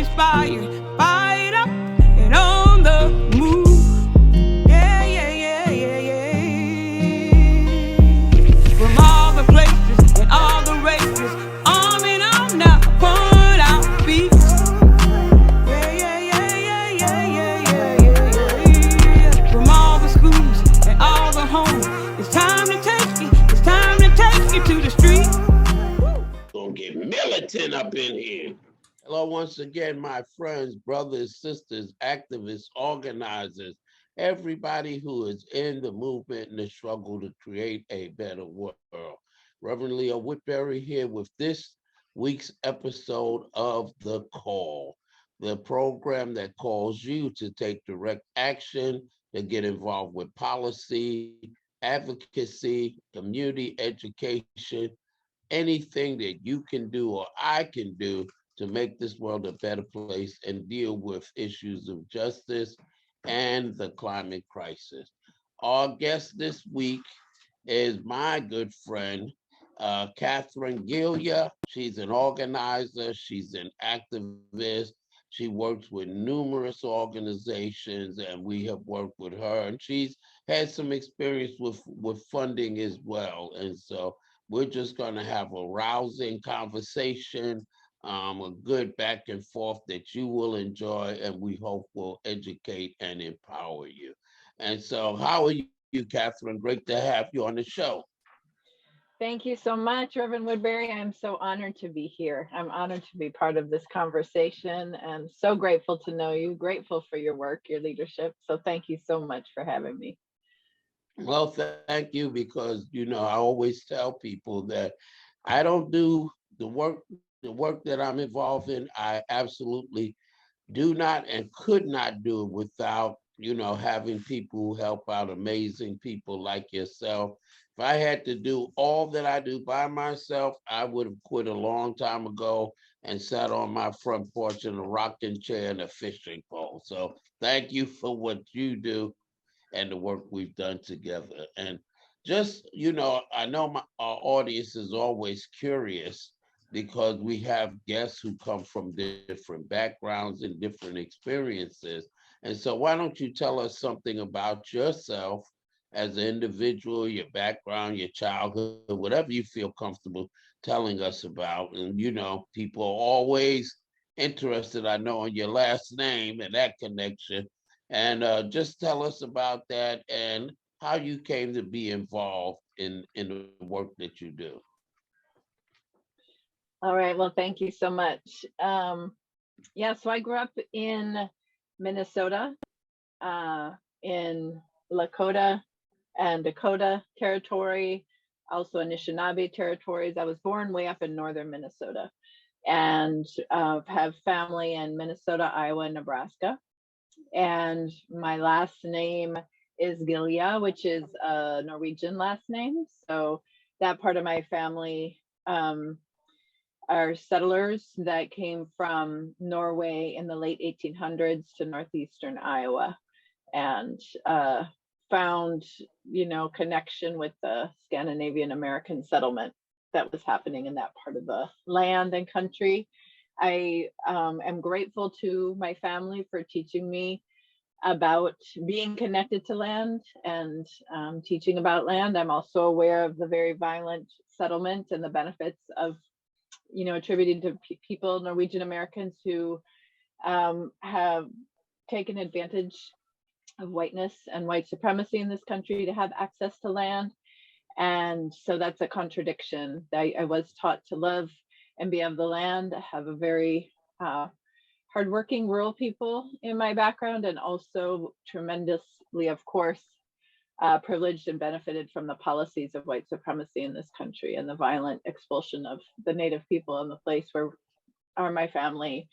inspired, fired up and on the move. Yeah, yeah, yeah, yeah, yeah. From all the places and all the races, arm in arm now, upon our feet. Yeah, yeah, yeah, yeah, yeah, yeah, yeah, yeah, yeah. From all the schools and all the homes, it's time to take it. It's time to take it to the street. Gonna get militant up in here. Hello, once again, my friends, brothers, sisters, activists, organizers, everybody who is in the movement and the struggle to create a better world. Reverend Leo Woodbury here with this week's episode of The Call, the program that calls you to take direct action, to get involved with policy, advocacy, community education, anything that you can do or I can do to make this world a better place and deal with issues of justice and the climate crisis. Our guest this week is my good friend, Katherine Gilliam. She's an organizer, she's an activist. She works with numerous organizations, and we have worked with her. And she's had some experience with funding as well. And so we're just going to have a rousing conversation, a good back and forth that you will enjoy, and we hope will educate and empower you. And so, how are you, Catherine? Great to have you on the show. Thank you so much, Reverend Woodbury. I'm so honored to be here. I'm honored to be part of this conversation and so grateful to know you, grateful for your work, your leadership. So thank you so much for having me. Well, thank you, because I always tell people that I don't do the work that I'm involved in. I absolutely do not and could not do it without having people who help out, amazing people like yourself. If I had to do all that I do by myself, I would have quit a long time ago and sat on my front porch in a rocking chair and a fishing pole. So thank you for what you do and the work we've done together. And just, I know our audience is always curious because we have guests who come from different backgrounds and different experiences. And so why don't you tell us something about yourself as an individual, your background, your childhood, whatever you feel comfortable telling us about. And, people are always interested, I know, in your last name and that connection. And just tell us about that and how you came to be involved in the work that you do. All right. Well, thank you so much. So I grew up in Minnesota, in Lakota and Dakota territory, also Anishinaabe territories. I was born way up in northern Minnesota and have family in Minnesota, Iowa, and Nebraska. And my last name is Gilje, which is a Norwegian last name. So that part of my family are settlers that came from Norway in the late 1800s to northeastern Iowa and found, connection with the Scandinavian American settlement that was happening in that part of the land and country. I am grateful to my family for teaching me about being connected to land and teaching about land. I'm also aware of the very violent settlement and the benefits of, attributed to people, Norwegian Americans who have taken advantage of whiteness and white supremacy in this country to have access to land. And so that's a contradiction. I was taught to love and be of the land. I have a very hardworking rural people in my background, and also tremendously, of course, privileged and benefited from the policies of white supremacy in this country and the violent expulsion of the Native people in the place where my family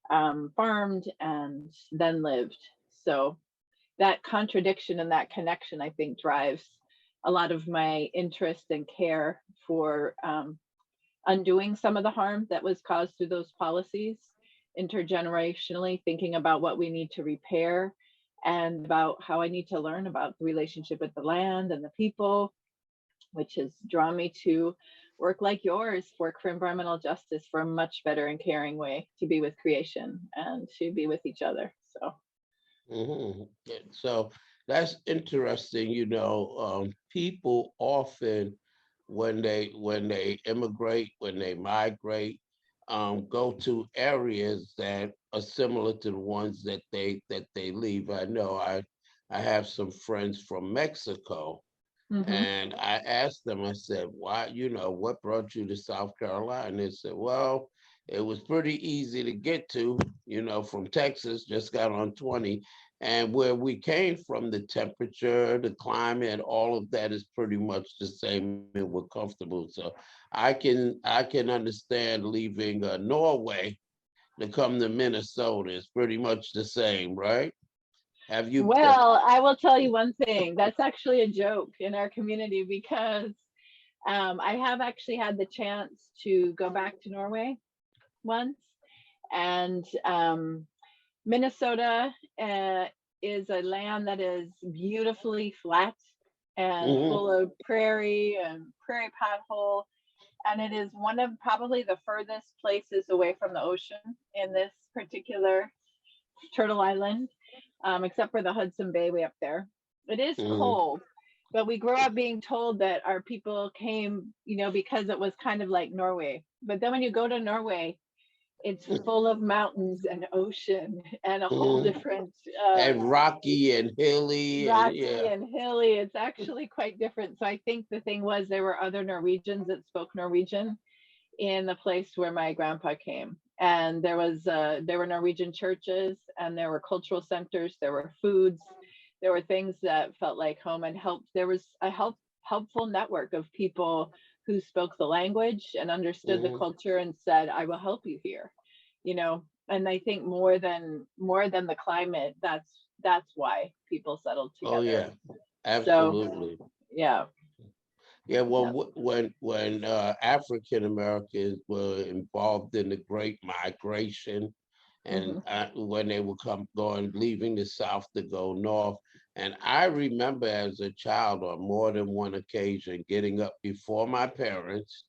farmed and then lived. So that contradiction and that connection, I think, drives a lot of my interest and care for undoing some of the harm that was caused through those policies, intergenerationally, thinking about what we need to repair and about how I need to learn about the relationship with the land and the people, which has drawn me to work like yours, work for environmental justice for a much better and caring way to be with creation and to be with each other. So, So that's interesting. People often, when they immigrate, when they migrate, go to areas that are similar to the ones that they leave. I have some friends from Mexico, mhm. and I asked them, I said, why, what brought you to South Carolina? They said, well, it was pretty easy to get to, from Texas, just got on 20. And where we came from, the temperature, the climate, all of that is pretty much the same, and we're comfortable. So I can understand leaving Norway to come to Minnesota. It's pretty much the same, right? Have you? Well, I will tell you one thing. That's actually a joke in our community because I have actually had the chance to go back to Norway once, and Minnesota is a land that is beautifully flat and Mhm, full of prairie and prairie pothole. And it is one of probably the furthest places away from the ocean in this particular Turtle Island, except for the Hudson Bay way up there. It is mhm, cold, but we grew up being told that our people came, because it was kind of like Norway. But then when you go to Norway, it's full of mountains and ocean and a whole mhm. different And rocky and hilly, and rocky yeah. and hilly. It's actually quite different. So I think the thing was there were other Norwegians that spoke Norwegian in the place where my grandpa came. And there were Norwegian churches and there were cultural centers, there were foods, there were things that felt like home and helped. There was a helpful network of people who spoke the language and understood the Mhm. culture and said, I will help you here, and I think more than the climate, that's why people settled Oh together. yeah, So absolutely. yeah, Yeah, well, yeah. when African Americans were involved in the Great Migration, and Hmm. when they would leaving the South to go north, and I remember as a child on more than one occasion getting up before my parents,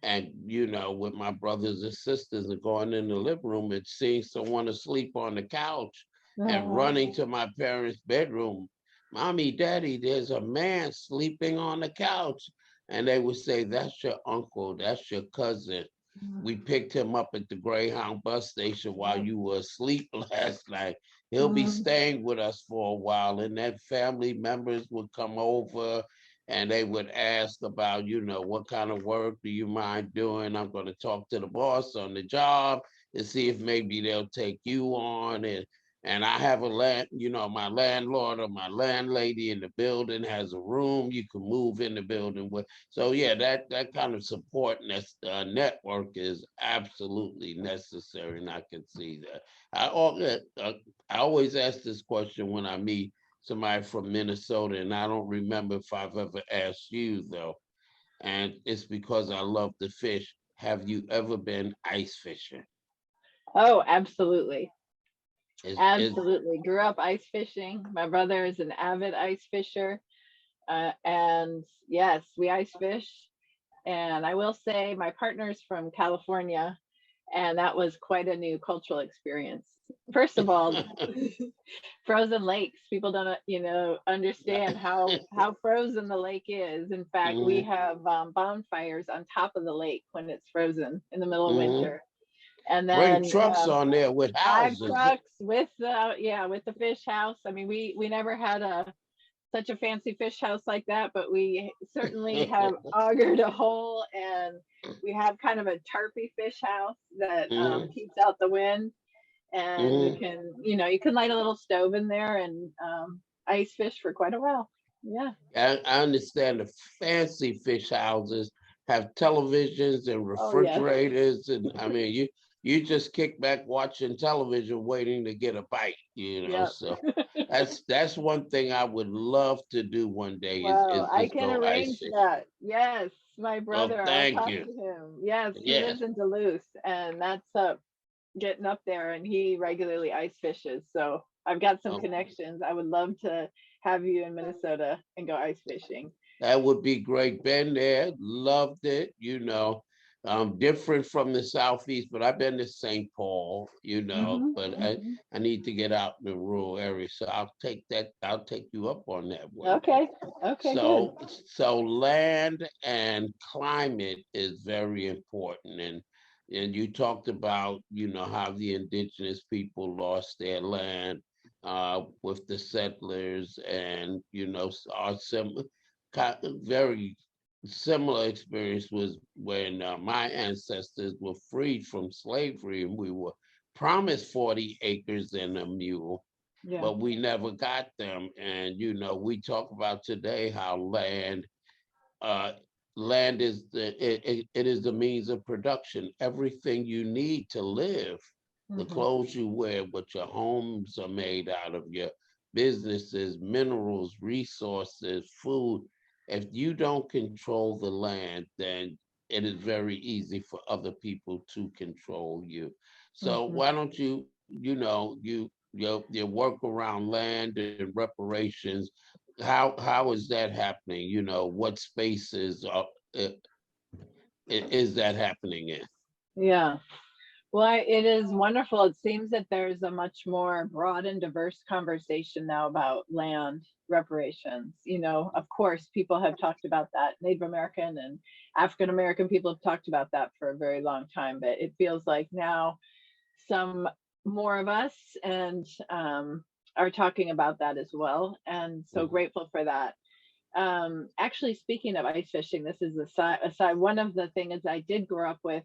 and with my brothers and sisters, and going in the living room and seeing someone asleep on the couch, and running to my parents' bedroom, Mommy, Daddy, there's a man sleeping on the couch. And they would say, that's your uncle, that's your cousin. We picked him up at the Greyhound bus station while you were asleep last night. He'll be Mhm. staying with us for a while. And then family members would come over, and they would ask about, what kind of work do you mind doing? I'm going to talk to the boss on the job and see if maybe they'll take you on. And I have my landlord or my landlady in the building has a room you can move in the building with. So yeah, that kind of support network is absolutely necessary, and I can see that. I always ask this question when I meet somebody from Minnesota, and I don't remember if I've ever asked you though, and it's because I love to fish. Have you ever been ice fishing? Oh, absolutely. Is Absolutely. Grew up ice fishing. My brother is an avid ice fisher. And yes, we ice fish. And I will say my partner's from California, and that was quite a new cultural experience. First of all, frozen lakes. People don't, understand how frozen the lake is. In fact, we Mhm, have bonfires on top of the lake when it's frozen in the middle of mhm. winter. And Bring then trucks on there with drive houses. trucks with with the fish house. I mean, we never had such a fancy fish house like that, but we certainly have augured a hole, and we have kind of a tarpy fish house that Mhm, keeps out the wind, and mhm. you can light a little stove in there and ice fish for quite a while. Yeah. I understand the fancy fish houses have televisions and Oh yes. refrigerators, and I mean, you just kick back watching television, waiting to get a bite. Yep. So that's one thing I would love to do one day is Well, is, I is can go ice arrange fishing. that. Yes, my Oh, brother, I'll thank talk you. to him. Yes, he Yeah. lives in Duluth, and that's up getting up there, and he regularly ice fishes. So I've got some Oh, connections. I would love to have you in Minnesota and go ice fishing. That would be great. Been there, loved it, you know. Different from the Southeast, but I've been to St. Paul, you know, Hmm. but Hmm. I need to get out in the rural area. So I'll take you up on that one day. Okay. Okay, good. So land and climate is very important. And you talked about, you know, how the indigenous people lost their land with the settlers, and you know, our very similar experience was when my ancestors were freed from slavery, and we were promised 40 acres and a mule, Yeah. but we never got them. And you know, we talk about today how uh, land is it is the means of production. Everything you need to live, the Hmm. clothes you wear, what your homes are made out of, your businesses, minerals, resources, food. If you don't control the land, then it is very easy for other people to control you. So Hmm. why don't you, you know, your work around land and reparations, how is that happening? You know, what spaces is that happening in? Yeah. Well, it is wonderful. It seems that there's a much more broad and diverse conversation now about land reparations. You know, of course, people have talked about that. Native American and African American people have talked about that for a very long time, but it feels like now some more of us and are talking about that as well. And so Mhm. grateful for that. Actually, speaking of ice fishing, this is aside. One of the things I did grow up with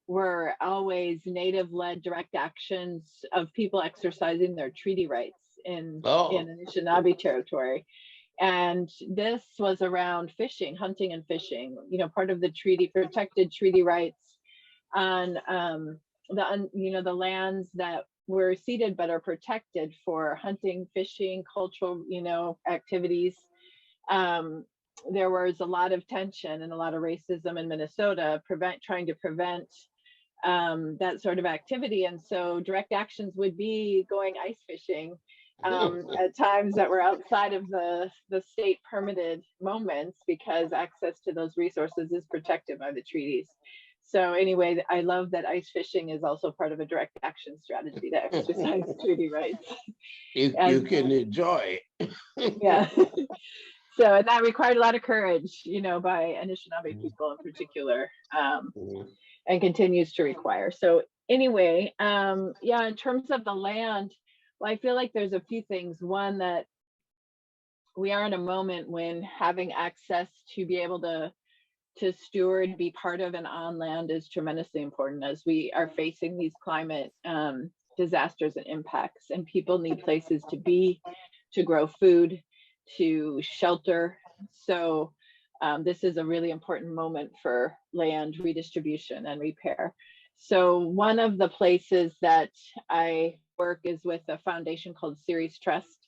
were always native led direct actions of people exercising their treaty rights in Oh, Anishinaabe territory. And this was around fishing, hunting and fishing, you know, part of the treaty, protected treaty rights on the lands that were ceded but are protected for hunting, fishing, cultural, activities. um, there was a lot of tension and a lot of racism in Minnesota, trying to prevent that sort of activity. And so direct actions would be going ice fishing at times that were outside of the state permitted moments, because access to those resources is protected by the treaties. So anyway, I love that ice fishing is also part of a direct action strategy to exercise treaty rights. you And can enjoy it. yeah, so and that required a lot of courage, by Anishinaabe people in particular. And continues to require. So anyway, yeah, in terms of the land, well, I feel like there's a few things. One, that we are in a moment when having access to be able to steward, be part of and on land is tremendously important as we are facing these climate disasters and impacts, and people need places to be, to grow food, to shelter. So this is a really important moment for land redistribution and repair. So one of the places that I work is with a foundation called Ceres Trust,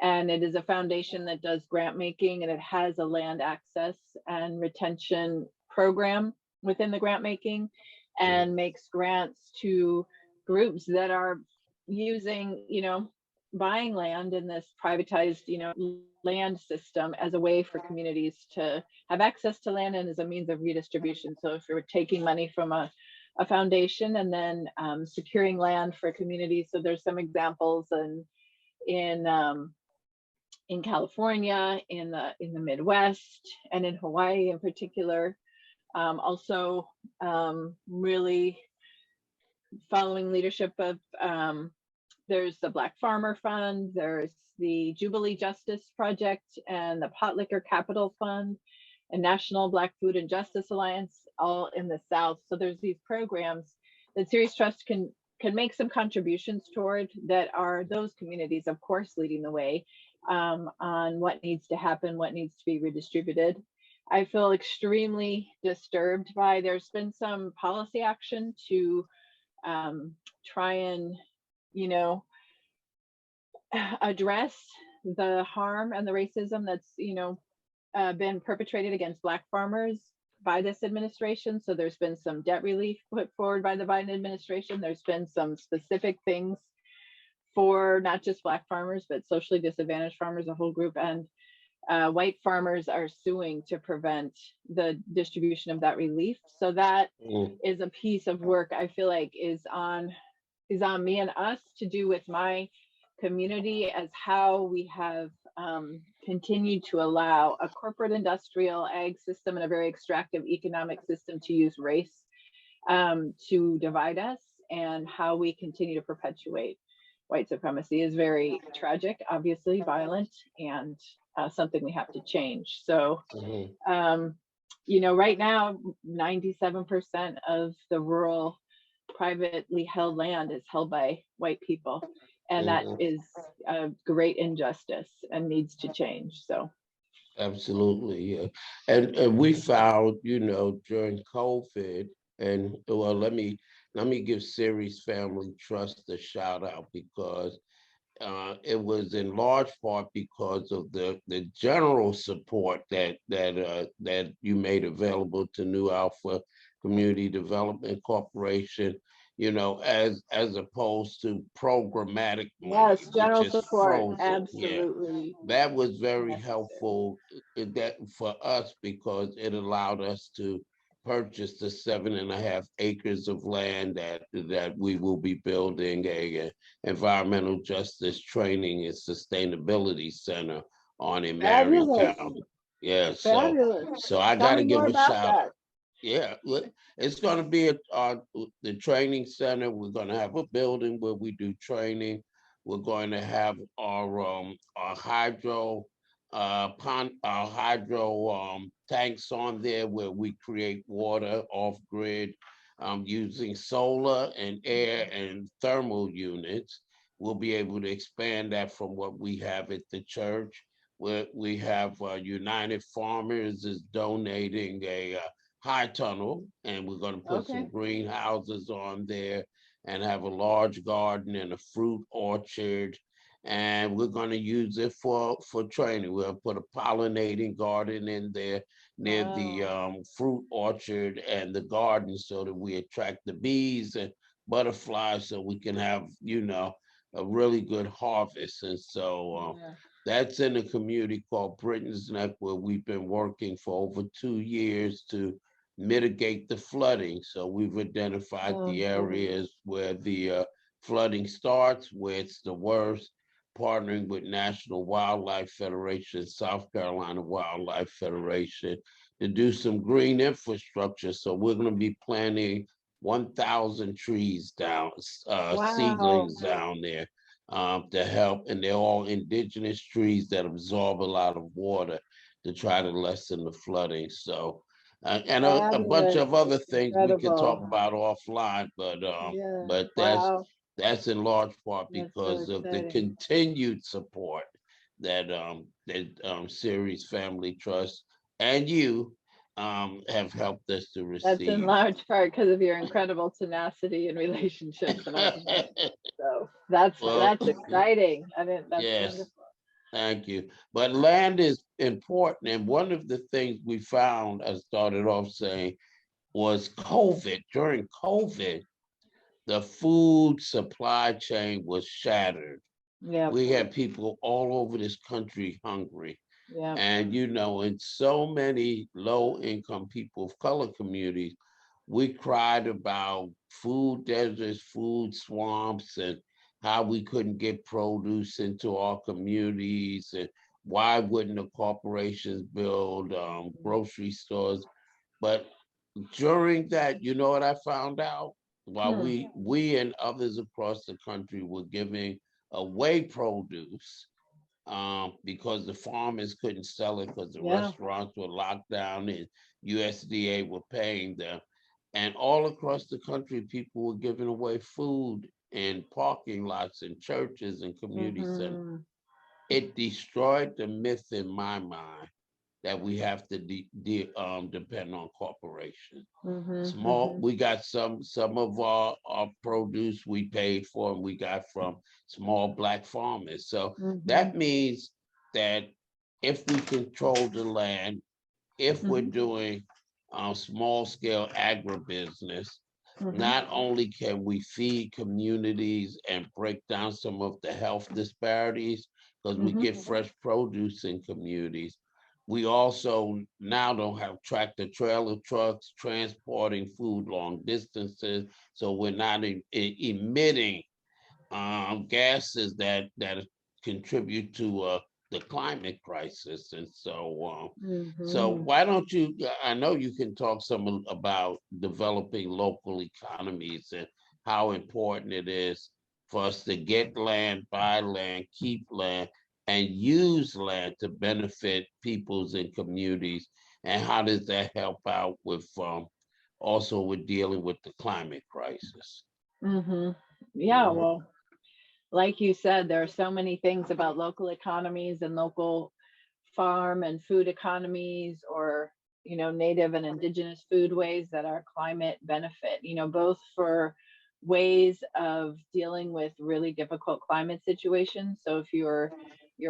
and it is a foundation that does grant making, and it has a land access and retention program within the grant making, and makes grants to groups that are using, buying land in this privatized, land system as a way for communities to have access to land and as a means of redistribution. So if you're taking money from a foundation and then securing land for communities, so there's some examples in in California, in the Midwest, and in Hawaii in particular. Also, really following leadership of there's the Black Farmer Fund, there's the Jubilee Justice Project, and the Pot Liquor Capital Fund, and National Black Food and Justice Alliance, all in the South. So there's these programs that Ceres Trust can make some contributions toward, that are those communities, of course, leading the way on what needs to happen, what needs to be redistributed. I feel extremely disturbed by, there's been some policy action to try and, you know, address the harm and the racism that's, been perpetrated against Black farmers by this administration. So there's been some debt relief put forward by the Biden administration. There's been some specific things for not just Black farmers, but socially disadvantaged farmers, a whole group. And white farmers are suing to prevent the distribution of that relief. So that Mm, is a piece of work I feel like is on me and us to do with my community, as how we have continued to allow a corporate industrial ag system and a very extractive economic system to use race to divide us, and how we continue to perpetuate white supremacy is very tragic, obviously violent, and something we have to change. So, mhm, um, right now, 97% of the rural privately held land is held by white people. And that mhm. is a great injustice and needs to change. So, Absolutely, yeah. And we found, during COVID, and well, let me give Series Family Trust a shout out, because it was in large part because of the general support that you made available to New Alpha Community Development Corporation, as opposed to programmatic money, yes, which general is support, frozen. Yeah, absolutely that was very necessary. helpful, that for us, because it allowed us to purchase the 7.5 acres of land that we will be building a environmental justice training and sustainability center on in Marion Fabulous, County. Yeah, so fabulous. so I Tell got to me give more a about shout. that. Yeah, it's going to be the training center. We're going to have a building where we do training. We're going to have our hydro our hydro tanks on there, where we create water off grid using solar and air and thermal units. We'll be able to expand that from what we have at the church. Where we have United Farmers is donating a high tunnel, and we're going to put some Okay. greenhouses on there and have a large garden and a fruit orchard. And we're going to use it for training. We'll put a pollinating garden in there near the Wow. fruit orchard and the garden, so that we attract the bees and butterflies, so we can have a really good harvest. And so Yeah. that's in a community called Britain's Neck, where we've been working for over 2 years to mitigate the flooding. So we've identified Oh, the areas where the flooding starts, where it's the worst, partnering with National Wildlife Federation, South Carolina Wildlife Federation, to do some green infrastructure. So we're going to be planting 1,000 trees down, wow. seedlings down there, to help. And they're all indigenous trees that absorb a lot of water to try to lessen the flooding. So, and a bunch Fabulous. of other things we can talk Incredible. about offline, but Yeah. but that's Wow. that's in large part That's so because of the exciting. continued support that Series Family Trust and you have helped us to That's in receive. large part because of your incredible tenacity and relationships and openness. So that's Well, exciting. I mean, that's yes. wonderful. Thank you. But land is important. And one of the things we found, I started off saying, was COVID. During COVID, the food supply chain was shattered. Yep. We had people all over this country hungry. Yep. And, in so many low income people of color communities, we cried about food deserts, food swamps, and how we couldn't get produce into our communities, and why wouldn't the corporations build grocery stores. But during that, you know what I found out? While Hmm. we and others across the country were giving away produce, because the farmers couldn't sell it because the Yeah. restaurants were locked down and USDA were paying them. And all across the country, people were giving away food in parking lots and churches and community centers. Mm-hmm. It destroyed the myth in my mind that we have to depend on corporations. Mm-hmm. Small, Mm-hmm. we got some of our produce we paid for, and we got from small Black farmers. So Mm-hmm. that means that if we control the land, if we're Mm-hmm. doing small scale agribusiness, Mm-hmm. not only can we feed communities and break down some of the health disparities, because we Mhm. get fresh produce in communities. We also now don't have tractor trailer trucks transporting food long distances, so we're not emitting gases that contribute to the climate crisis. And so Mhm. why don't you? I know you can talk some about developing local economies and how important it is for us to get land, buy land, keep land, and use land to benefit peoples and communities. And how does that help out with also with dealing with the climate crisis? Mhm. Yeah, Mhm. well, like you said, there are so many things about local economies and local farm and food economies, or native and indigenous foodways that are climate benefit, both for ways of dealing with really difficult climate situations. So if you're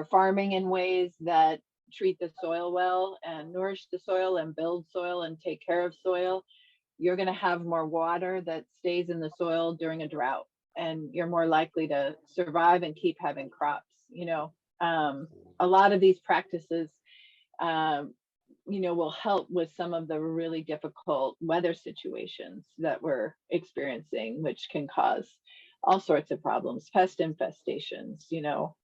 farming in ways that treat the soil well and nourish the soil and build soil and take care of soil, you're going to have more water that stays in the soil during a drought, and you're more likely to survive and keep having crops. A lot of these practices um, will help with some of the really difficult weather situations that we're experiencing, which can cause all sorts of problems, pest infestations,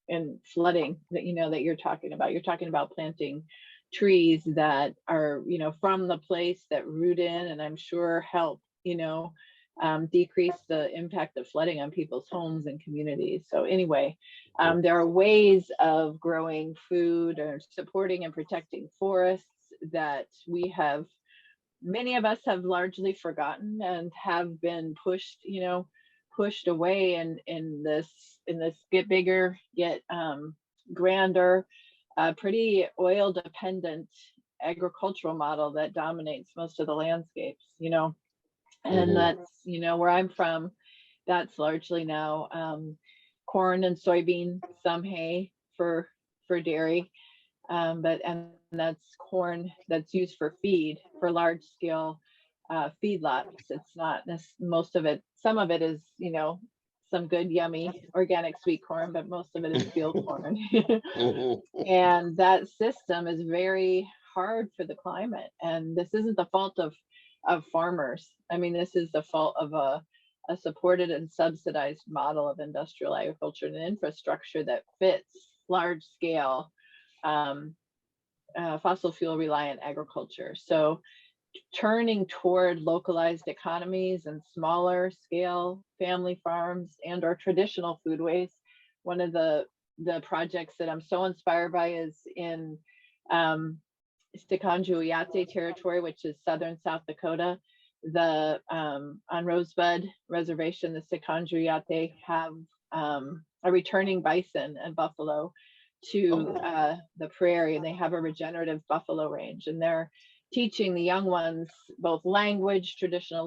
and flooding that you're talking about. You're talking about planting trees that are, from the place that root in, and I'm sure help, decrease the impact of flooding on people's homes and communities. So anyway, there are ways of growing food or supporting and protecting forests that many of us have largely forgotten and have been pushed away in this get bigger, get grander, pretty oil dependent agricultural model that dominates most of the landscapes, and Mhm. that's where I'm from. That's largely now corn and soybean, some hay for dairy, but and that's corn that's used for feed for large scale feedlots. It's not most of it. Some of it is some good yummy organic sweet corn, but most of it is field corn. Mhm. And that system is very hard for the climate. And this isn't the fault of farmers. I mean, this is the fault of a supported and subsidized model of industrial agriculture and infrastructure that fits large scale um, fossil fuel reliant agriculture. So turning toward localized economies and smaller scale family farms and or traditional foodways. One of the projects that I'm so inspired by is in um, Stikanju territory, which is southern South Dakota. The on Rosebud Reservation, the Stikanju have a returning bison and buffalo to Oh. the prairie, and they have a regenerative buffalo range, and they're teaching the young ones both language, traditional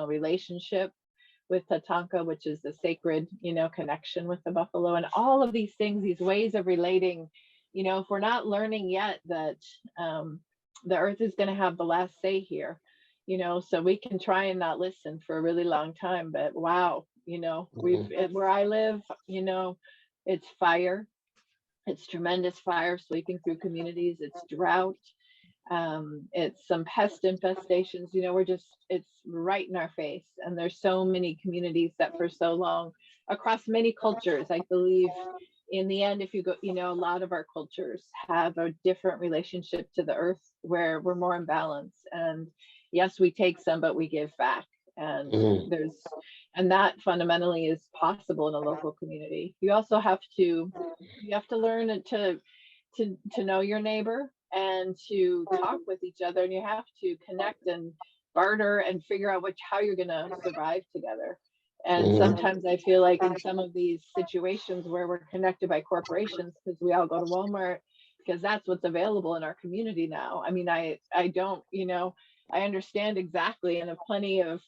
relationship with Tatanka, which is the sacred, connection with the buffalo, and all of these things, these ways of relating. If we're not learning yet that um, the earth is going to have the last say here, so we can try and not listen for a really long time, but wow, Mhm. where I live, it's fire, it's tremendous fire sweeping through communities, it's drought, it's some pest infestations. It's right in our face. And there's so many communities that for so long, across many cultures, I believe in the end, if you go, a lot of our cultures have a different relationship to the earth where we're more in balance. And yes, we take some, but we give back. And Mhm. and that fundamentally is possible in a local community. You have to learn to know your neighbor and to talk with each other, and you have to connect and barter and figure out how you're going to survive together. And Mhm. sometimes I feel like in some of these situations where we're connected by corporations because we all go to Walmart because that's what's available in our community now. I mean, I don't, I understand exactly, and have plenty of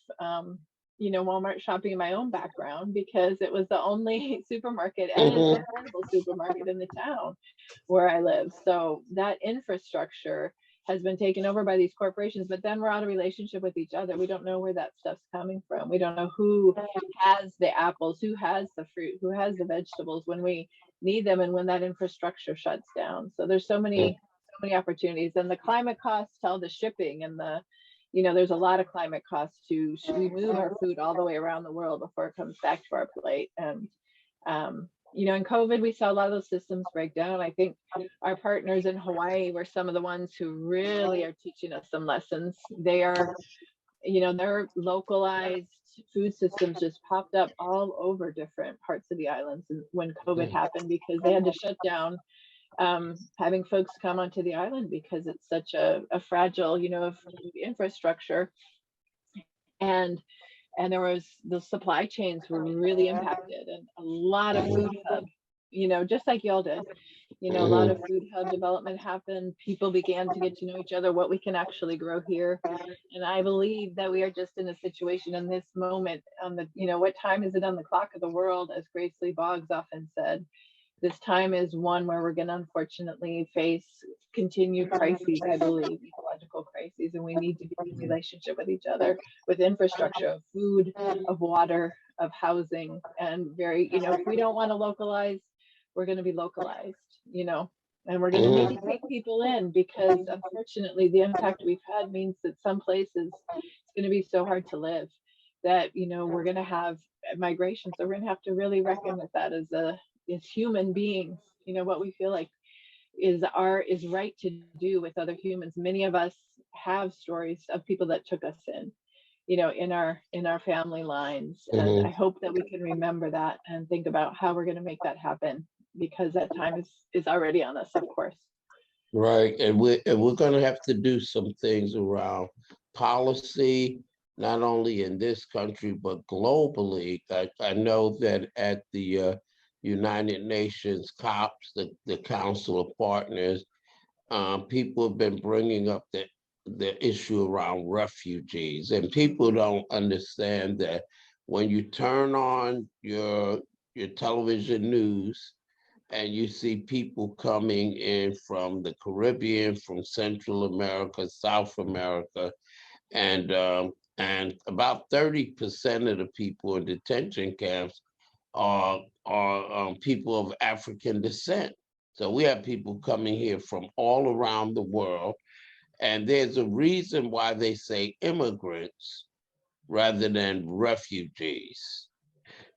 Walmart shopping in my own background because it was the only supermarket, and it's Mhm. an affordable supermarket in the town where I live. So that infrastructure has been taken over by these corporations, but then we're out of relationship with each other. We don't know where that stuff's coming from. We don't know who has the apples, who has the fruit, who has the vegetables when we need them, and when that infrastructure shuts down. So there's so many opportunities, and the climate costs, all the shipping and the, there's a lot of climate costs to, we move our food all the way around the world before it comes back to our plate. And in COVID, we saw a lot of those systems break down. I think our partners in Hawaii were some of the ones who really are teaching us some lessons. They are, their localized food systems just popped up all over different parts of the islands when COVID happened, because they had to shut down having folks come onto the island because it's such a fragile, infrastructure. And there was, the supply chains were really impacted, and a lot of food hub, just like y'all did, a lot of food hub development happened. People began to get to know each other, what we can actually grow here. And I believe that we are just in a situation in this moment on the, what time is it on the clock of the world, as Grace Lee Boggs often said. This time is one where we're going to unfortunately face continued crises, I believe, ecological crises, and we need to be in relationship with each other, with infrastructure of food, of water, of housing, and very, if we don't want to localize, we're going to be localized, and we're going to need to take people in, because unfortunately the impact we've had means that some places it's going to be so hard to live that, we're going to have migration. So we're going to have to really reckon with that as human beings, what we feel like is right to do with other humans. Many of us have stories of people that took us in our family lines. And I hope that we can remember that and think about how we're going to make that happen, because that time is already on us, of course. Right, and we're going to have to do some things around policy, not only in this country but globally. I know that at the United Nations COPs, the Council of Partners, people have been bringing up the issue around refugees, and people don't understand that when you turn on your television news and you see people coming in from the Caribbean, from Central America, South America, and about 30% of the people in detention camps are people of African descent. So we have people coming here from all around the world, and there's a reason why they say immigrants rather than refugees.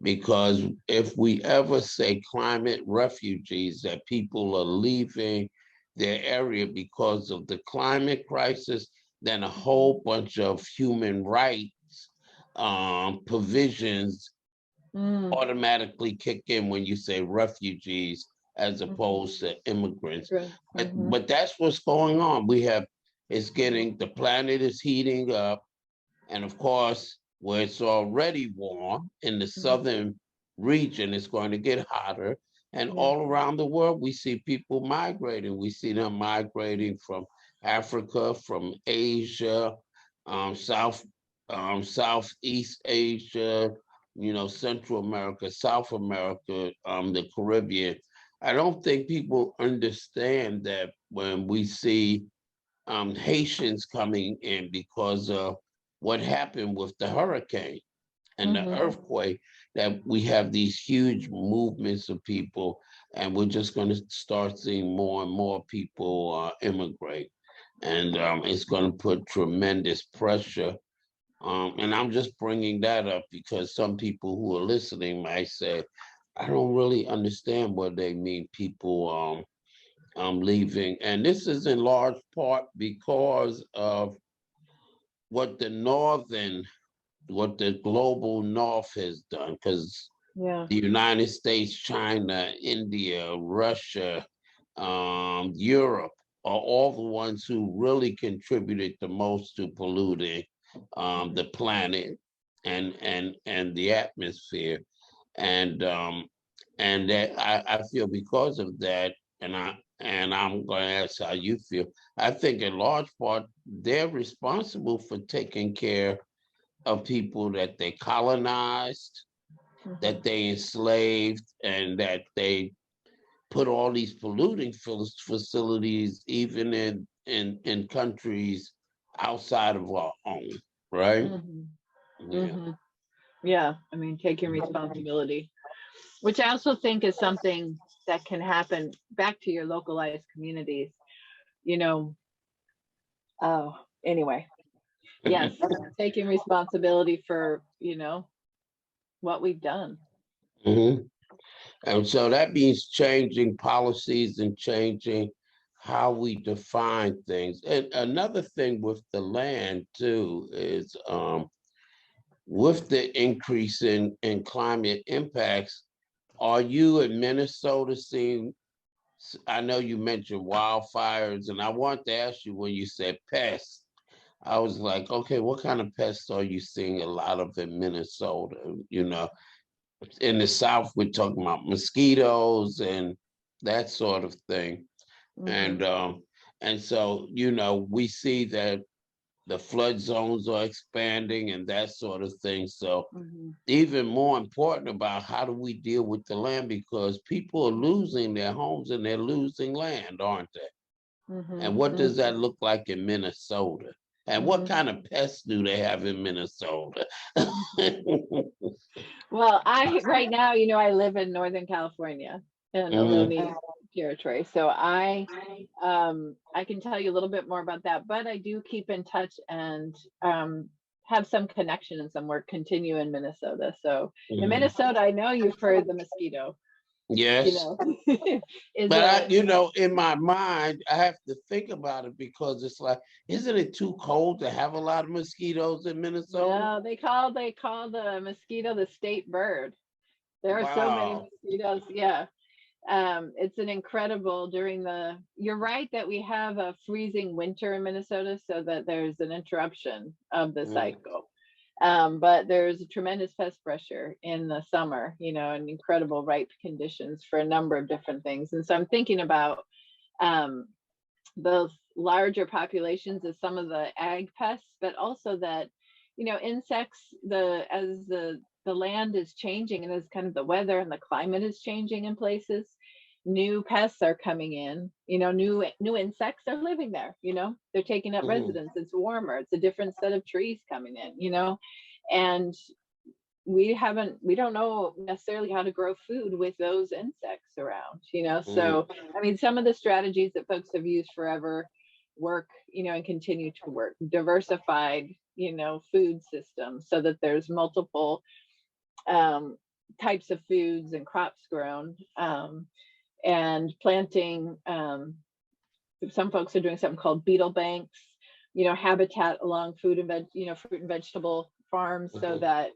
Because if we ever say climate refugees, that people are leaving their area because of the climate crisis, then a whole bunch of human rights provisions automatically kick in when you say refugees as opposed to immigrants. But that's what's going on. The planet is heating up, and of course, where it's already warm in the southern region, it's going to get hotter. And all around the world, we see people migrating. We see them migrating from Africa, from Asia, Southeast Asia, Central America, South America, the Caribbean. I don't think people understand that when we see Haitians coming in because of what happened with the hurricane and the earthquake, that we have these huge movements of people, and we're just going to start seeing more and more people immigrate. And it's going to put tremendous pressure. And I'm just bringing that up because some people who are listening might say, I don't really understand what they mean, people leaving. And this is in large part because of what the global North has done, because the United States, China, India, Russia, Europe are all the ones who really contributed the most to polluting the planet and the atmosphere. And that I feel because of that, and I'm going to ask how you feel. I think in large part, they're responsible for taking care of people that they colonized, that they enslaved, and that they put all these polluting facilities even in in countries outside of our own, right? Mhm. Yeah. Mhm. Yeah, I mean, taking responsibility, which I also think is something that can happen back to your localized communities. You know, oh, anyway, yes, taking responsibility for, what we've done. Mhm. And so that means changing policies and changing how we define things. And another thing with the land too is with the increase in climate impacts, are you in Minnesota seeing, I know you mentioned wildfires, and I want to ask you when you said pests, I was like, okay, what kind of pests are you seeing a lot of in Minnesota? You know, in the South, we're talking about mosquitoes and that sort of thing. Hmm. And so, you know, we see that the flood zones are expanding and that sort of thing. So Hmm. even more important about how do we deal with the land, because people are losing their homes and they're losing land, aren't they? Hmm. And what does Hmm. that look like in Minnesota? And what Hmm. kind of pests do they have in Minnesota? Well, I right now, I live in Northern California in Mhm, Ohlone territory. So I can tell you a little bit more about that, but I do keep in touch and have some connection and some work continue in Minnesota. So in mhm. Minnesota, I know you've heard the mosquito, you Yes. know, is But I, a you know, in my mind, I have to think about it because it's like, isn't it too cold to have a lot of mosquitoes in Minnesota? no, they call the mosquito the state bird. There are so many Wow. mosquitoes. Yeah. It's an incredible you're right that we have a freezing winter in Minnesota, so that there's an interruption of the Mm, cycle. But there's a tremendous pest pressure in the summer, and incredible ripe conditions for a number of different things. And so I'm thinking about um, those larger populations of some of the ag pests, but also that, insects, the land is changing and as kind of the weather and the climate is changing in places, new pests are coming in, new insects are living there, they're taking up mhm, residence. It's warmer, it's a different set of trees coming in, and we don't know necessarily how to grow food with those insects around, mhm, so I mean, some of the strategies that folks have used forever work, and continue to work. Diversified, food systems, so that there's multiple um, types of foods and crops grown, and planting, some folks are doing something called beetle banks, habitat along fruit and vegetable farms, so mhm, that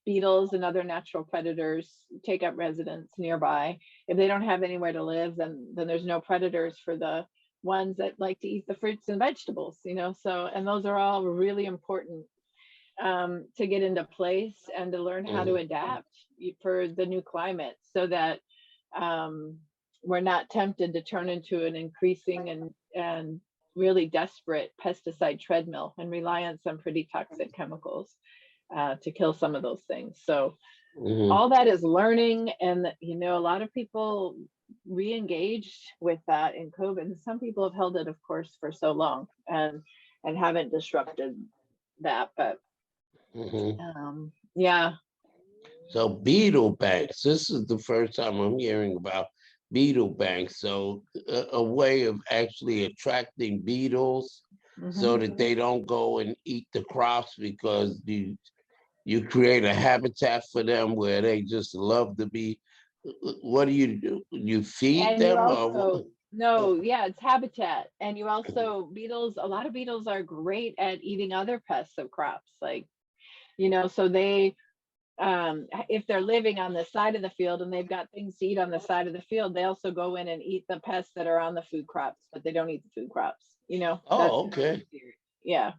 beetles and other natural predators take up residence nearby. If they don't have anywhere to live, then there's no predators for the ones that like to eat the fruits and vegetables, so, and those are all really important to get into place and to learn how to mhm, adapt for the new climate, so that um, we're not tempted to turn into an increasing and really desperate pesticide treadmill and rely on some pretty toxic chemicals to kill some of those things. So mhm. all that is learning, and a lot of people re-engaged with that in COVID. And some people have held it, of course, for so long and haven't disrupted that. But Mhm. yeah. So beetle banks, this is the first time I'm hearing about beetle banks. So a way of actually attracting beetles so Hmm. that they don't go and eat the crops, because you create a habitat for them where they just love to be. What do? You feed And you them or what? also, no, yeah, it's habitat. And you also, beetles, a lot of beetles are great at eating other pests of crops. Like, so they, if they're living on the side of the field and they've got things to eat on the side of the field, they also go in and eat the pests that are on the food crops, but they don't eat the food crops. That's Oh, kind of okay. the theory. Yeah.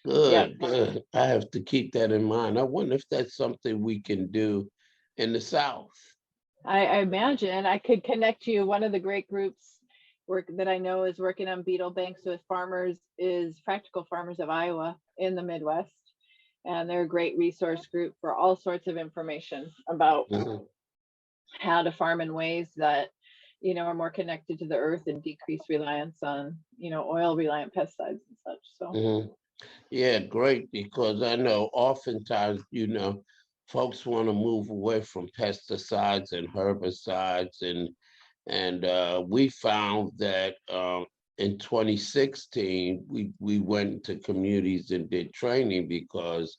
Yep. Good, good. I have to keep that in mind. I wonder if that's something we can do in the South. I imagine I could connect you. One of the great groups work that I know is working on beetle banks with farmers is Practical Farmers of Iowa in the Midwest. And they're a great resource group for all sorts of information about Mhm, how to farm in ways that, are more connected to the earth and decrease reliance on, oil reliant pesticides and such. So, Mhm. Yeah, great, because I know oftentimes, folks want to move away from pesticides and herbicides, and we found that in 2016 we went to communities and did training, because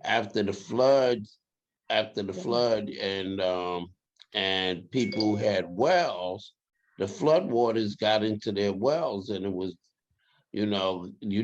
after the floods, after the yeah. flood, and people who had wells, the flood waters got into their wells, and it was, you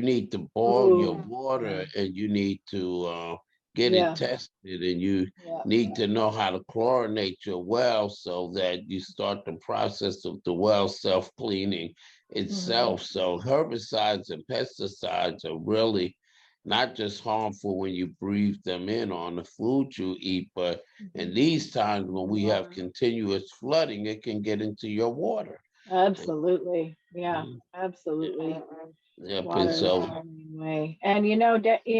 need to boil your Ooh, water, and you need to get it yeah, tested, and you yeah. need to know how to chlorinate your well, so that you start the process of the well self-cleaning Hmm. itself. So herbicides and pesticides are really not just harmful when you breathe them in on the food you eat, but in Hmm. these times when we have Water. continuous flooding, it can get into your water. Absolutely. Yeah, Mhm. absolutely. Yep, and Water is so the main way. And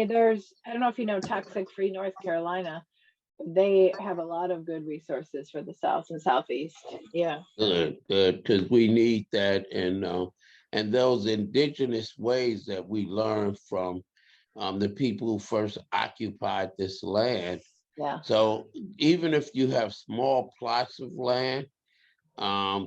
there's, I don't know if you know Toxic Free North Carolina. They have a lot of good resources for the South and Southeast. Yeah. good, good, because we need that, and those indigenous ways that we learn from the people who first occupied this land. Yeah. So even if you have small plots of land,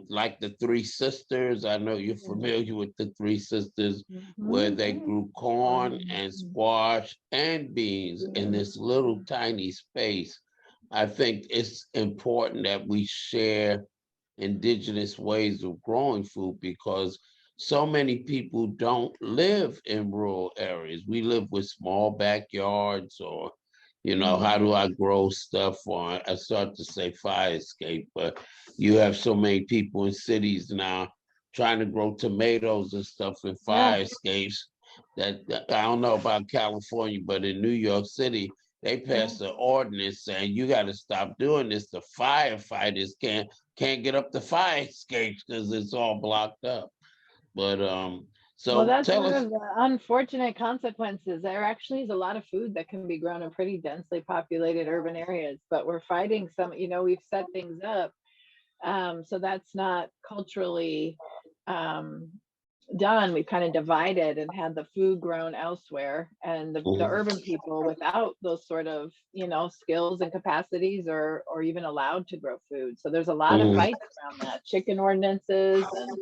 like the Three Sisters. I know you're familiar with the Three Sisters, where Mm-hmm. they grew corn and squash and beans in this little tiny space. I think it's important that we share indigenous ways of growing food, because so many people don't live in rural areas. We live with small backyards, or Hmm. how do I grow stuff? Or I start to say fire escape, but you have so many people in cities now trying to grow tomatoes and stuff in Yeah. fire escapes, that I don't know about California, but in New York City, they Yeah. passed an ordinance saying you got to stop doing this. The firefighters can't get up the fire escapes because it's all blocked up. But Well, so that's tell one us. of the unfortunate consequences. There actually is a lot of food that can be grown in pretty densely populated urban areas, but we're fighting some, we've set things up. So that's not culturally um, done. We've kind of divided and had the food grown elsewhere, and the Mhm, urban people without those sort of skills and capacities, or even allowed to grow food. So there's a lot of mhm, fights around that, chicken ordinances and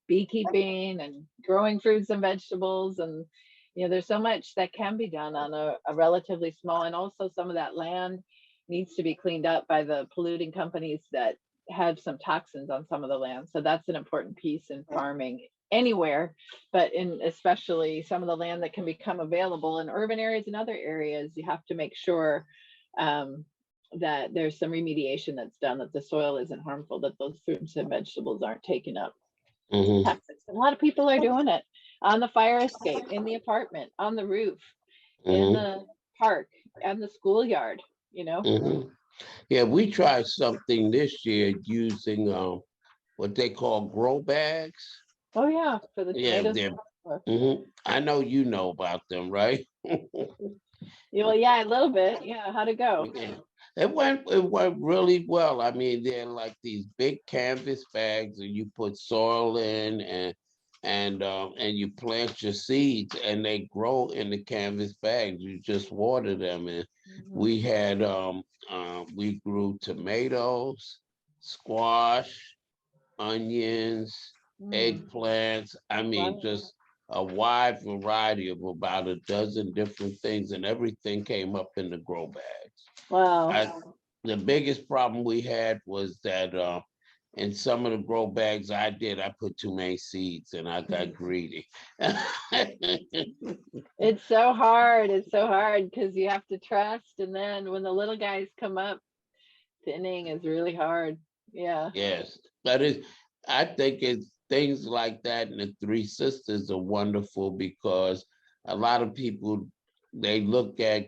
beekeeping and growing fruits and vegetables. And there's so much that can be done on a relatively small, and also some of that land needs to be cleaned up by the polluting companies that have some toxins on some of the land. So that's an important piece in farming anywhere, but in especially some of the land that can become available in urban areas and other areas. You have to make sure um, that there's some remediation that's done, that the soil isn't harmful, that those fruits and vegetables aren't taken up. mhm, Toxics. A lot of people are doing it on the fire escape, in the apartment, on the roof, in mhm, the park, and the schoolyard, you know? mhm. Yeah, we tried something this year using what they call grow bags. Oh, yeah, for the Yeah, tomatoes. they're. I know you know about them, right? Well, yeah, a little bit. Yeah, how'd it go? Yeah. It went really well. I mean, they're like these big canvas bags, and you put soil in, and you plant your seeds, and they grow in the canvas bags. You just water them, and Mhm. we had we grew tomatoes, squash, onions, Mm. eggplants. I mean, Wow. just a wide variety of about a dozen different things, and everything came up in the grow bags. Wow. I, the biggest problem we had was that in some of the grow bags I put too many seeds, and I got greedy. It's so hard. It's so hard because you have to trust. And then when the little guys come up, thinning is really hard. Yeah. Yes, that is. I think it's things like that, and the Three Sisters are wonderful, because a lot of people, they look at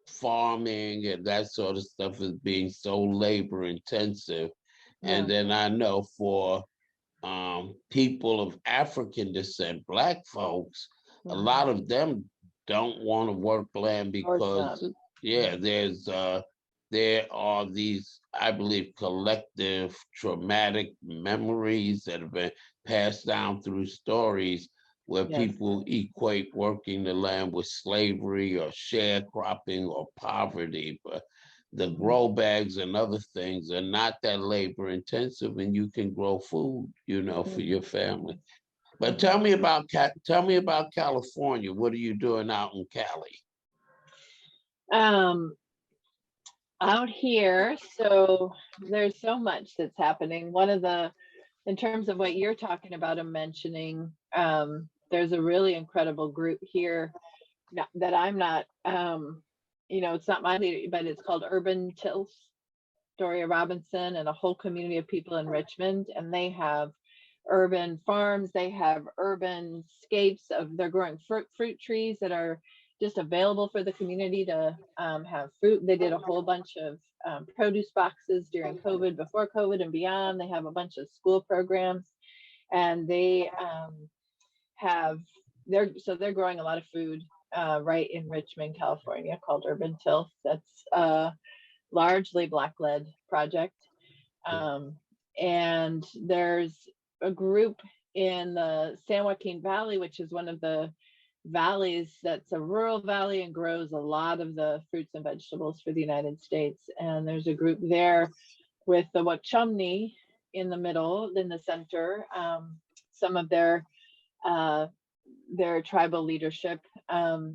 farming and that sort of stuff as being so labor intensive, and Yeah. then I know for people of African descent, Black folks, a Mhm. lot of them don't want to work land Of course not. because, Yeah. yeah, there's there are these, I believe, collective traumatic memories that have been passed down through stories where Yes. people equate working the land with slavery or sharecropping or poverty. But the grow bags and other things are not that labor intensive, and you can grow food, for your family. But tell me about California. What are you doing out in Cali? Um, Out here, so there's so much that's happening. In terms of what you're talking about and mentioning, there's a really incredible group here that I'm not, it's not my leader, but it's called Urban Tilth, Doria Robinson, and a whole community of people in Richmond. And they have urban farms, they have urban scapes they're growing fruit trees that are just available for the community to have fruit. They did a whole bunch of produce boxes during COVID, before COVID, and beyond. They have a bunch of school programs, and have they're growing a lot of food right in Richmond, California, called Urban Tilth. That's largely Black led project. And there's a group in the San Joaquin Valley, which is one of the valleys that's a rural valley and grows a lot of the fruits and vegetables for the United States. And there's a group there with the Wachumni in the middle, in the center, some of their tribal leadership,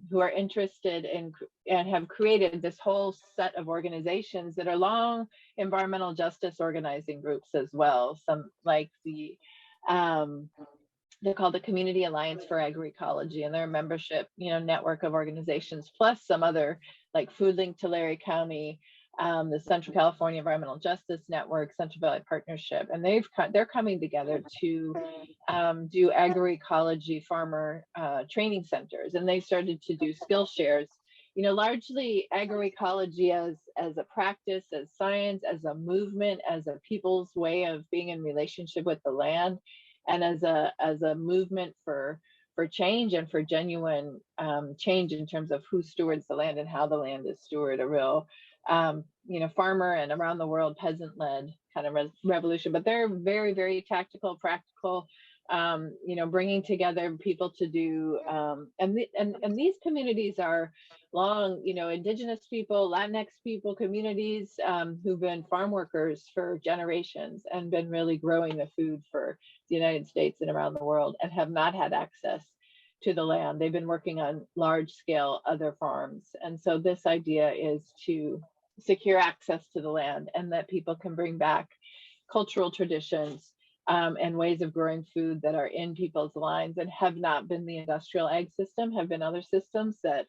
who are interested in and have created this whole set of organizations that are long environmental justice organizing groups as well. Some like they're called the Community Alliance for Agroecology, and they're a membership, network of organizations, plus some other like Food Link to Larry County, the Central California Environmental Justice Network, Central Valley Partnership, and they're coming together to do agroecology farmer training centers, and they started to do skill shares. Largely agroecology as a practice, as science, as a movement, as a people's way of being in relationship with the land, and as a movement for change and for genuine change in terms of who stewards the land and how the land is stewarded. A real farmer and around the world peasant-led kind of revolution. But they're very, very tactical, practical, bringing together people to do, and these communities are long, indigenous people, Latinx people, communities who've been farm workers for generations and been really growing the food for the United States and around the world, and have not had access to the land. They've been working on large scale other farms. And so this idea is to secure access to the land, and that people can bring back cultural traditions and ways of growing food that are in people's lines and have not been the industrial ag system, have been other systems that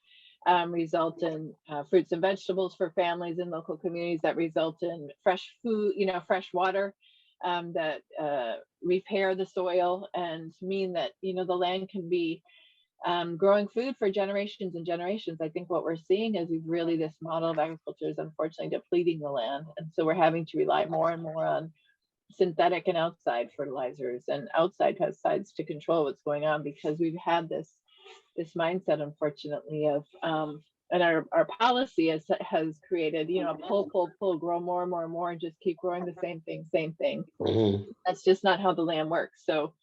result in fruits and vegetables for families in local communities, that result in fresh food, fresh water, that repair the soil and mean that, the land can be growing food for generations and generations. I think what we're seeing is this model of agriculture is unfortunately depleting the land. And so we're having to rely more and more on synthetic and outside fertilizers and outside pesticides to control what's going on, because we've had this mindset, unfortunately, of and our policy has created, pull, grow more and more and more, and just keep growing the same thing. That's just not how the land works. So,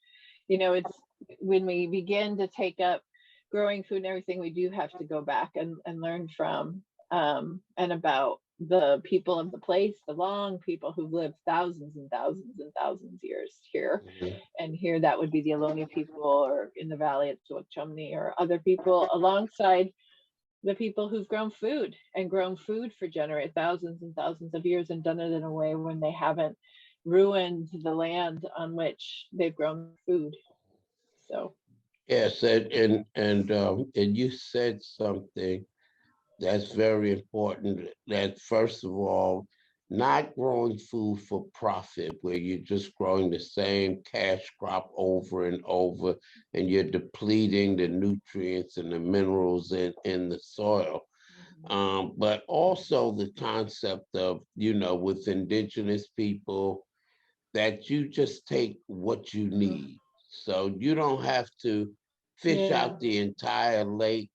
it's when we begin to take up growing food and everything, we do have to go back and learn from and about the people of the place, the long people who've lived thousands and thousands and thousands of years here. And here that would be the Ohlone people, or in the valley it's Wachumni, or other people alongside the people who've grown food for thousands and thousands of years, and done it in a way when they haven't ruined the land on which they've grown food. So Yes, and you said something that's very important. That first of all, not growing food for profit, where you're just growing the same cash crop over and over, and you're depleting the nutrients and the minerals in the soil. But also the concept of, with indigenous people, that you just take what you need. So you don't have to fish out the entire lake.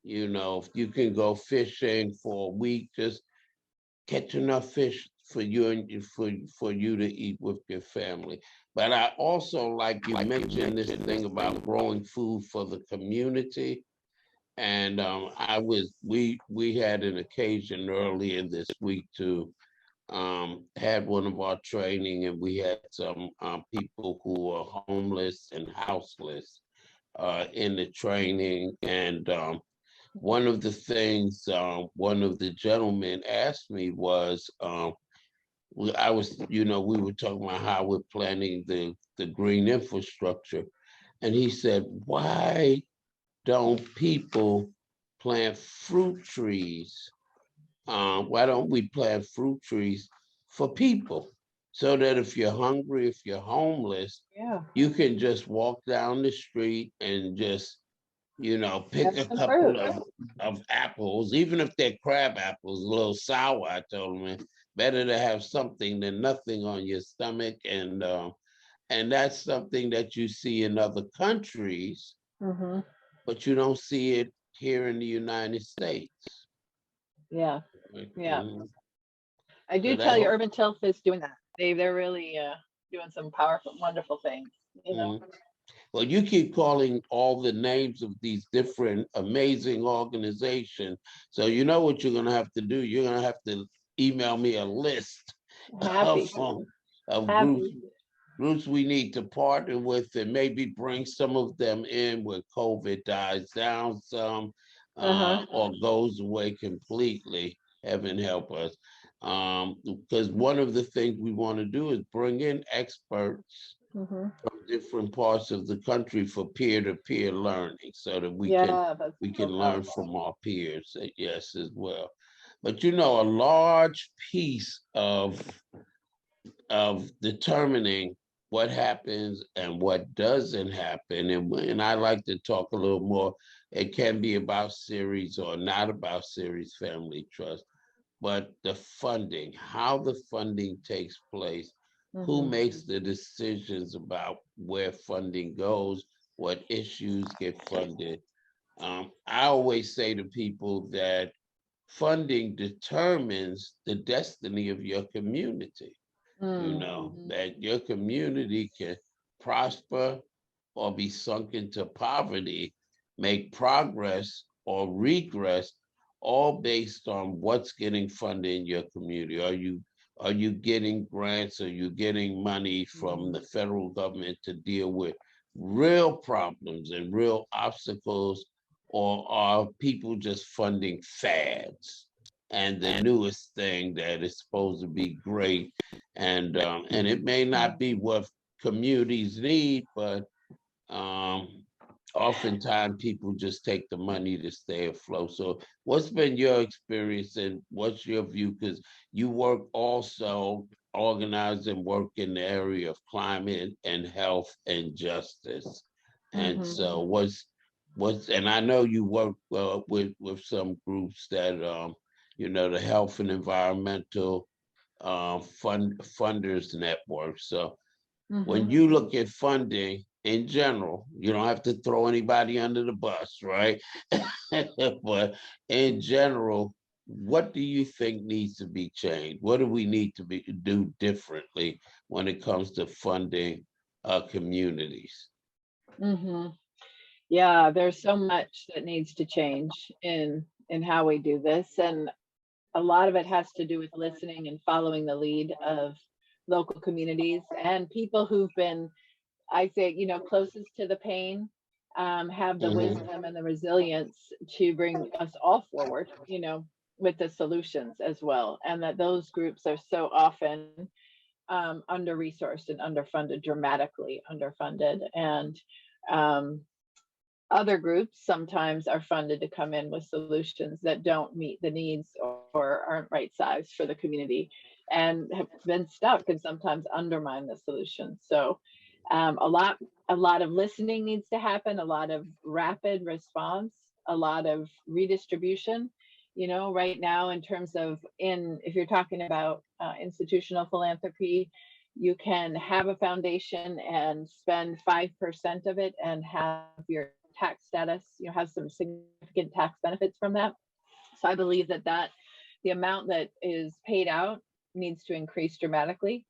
If you can go fishing for a week, just catch enough fish for you and for you to eat with your family. But I also, like you mentioned, this thing about growing food for the community. And we had an occasion earlier this week to had one of our training, and we had some people who are homeless and houseless in the training. And one of the things one of the gentlemen asked me was, I was, we were talking about how we're planning the green infrastructure. And he said, why don't people plant fruit trees? Why don't we plant fruit trees for people? So that if you're hungry, if you're homeless, Yeah. you can just walk down the street and just, pick Have a some couple fruit. of apples, even if they're crab apples, a little sour. I told him, "Man, better to have something than nothing on your stomach." And that's something that you see in other countries, Mm-hmm. but you don't see it here in the United States. Yeah. Yeah. Mhm. I So do tell that you, whole, Urban Tilth is doing that. They're really doing some powerful, wonderful things. mhm. Well, you keep calling all the names of these different amazing organizations. So you know what you're gonna have to do. You're gonna have to email me a list of Happy, of happy. groups we need to partner with, and maybe bring some of them in when COVID dies down some, Uh-huh. or goes away completely. Heaven help us. Because one of the things we want to do is bring in experts Mm-hmm. from different parts of the country for peer-to-peer learning, so that Yeah, that's we can so learn powerful. from our peers, yes, as well. But a large piece of determining what happens and what doesn't happen, and I like to talk a little more. It can be about series or not about series family trust, but the funding, how the funding takes place, who Mm-hmm. makes the decisions about where funding goes, what issues get funded. I always say to people that funding determines the destiny of your community. Mm. That your community can prosper or be sunk into poverty, make progress or regress, all based on what's getting funded in your community. Are you getting grants? Are you getting money from the federal government to deal with real problems and real obstacles, or are people just funding fads and the newest thing that is supposed to be great? And it may not be what communities need, but um, oftentimes people just take the money to stay afloat. So, what's been your experience and what's your view? Because you work also organize and work in the area of climate and health and justice. And Mm-hmm. so, and I know you work with some groups that the health and environmental funders network. So Mm-hmm. when you look at funding in general, you don't have to throw anybody under the bus, right? But in general, what do you think needs to be changed? What do we need to do differently when it comes to funding communities? Mm-hmm. Yeah, there's so much that needs to change in how we do this, and a lot of it has to do with listening and following the lead of local communities and people who've been, I say, closest to the pain, have the Hmm. wisdom and the resilience to bring us all forward, with the solutions as well. And that those groups are so often under resourced and underfunded, dramatically underfunded. And um, other groups sometimes are funded to come in with solutions that don't meet the needs or aren't right size for the community and have been stuck and sometimes undermine the solution. So a lot of listening needs to happen, a lot of rapid response, a lot of redistribution. Right now, in terms of, if you're talking about institutional philanthropy, you can have a foundation and spend 5% of it and have your tax status, have some significant tax benefits from that. So I believe that the amount that is paid out needs to increase dramatically.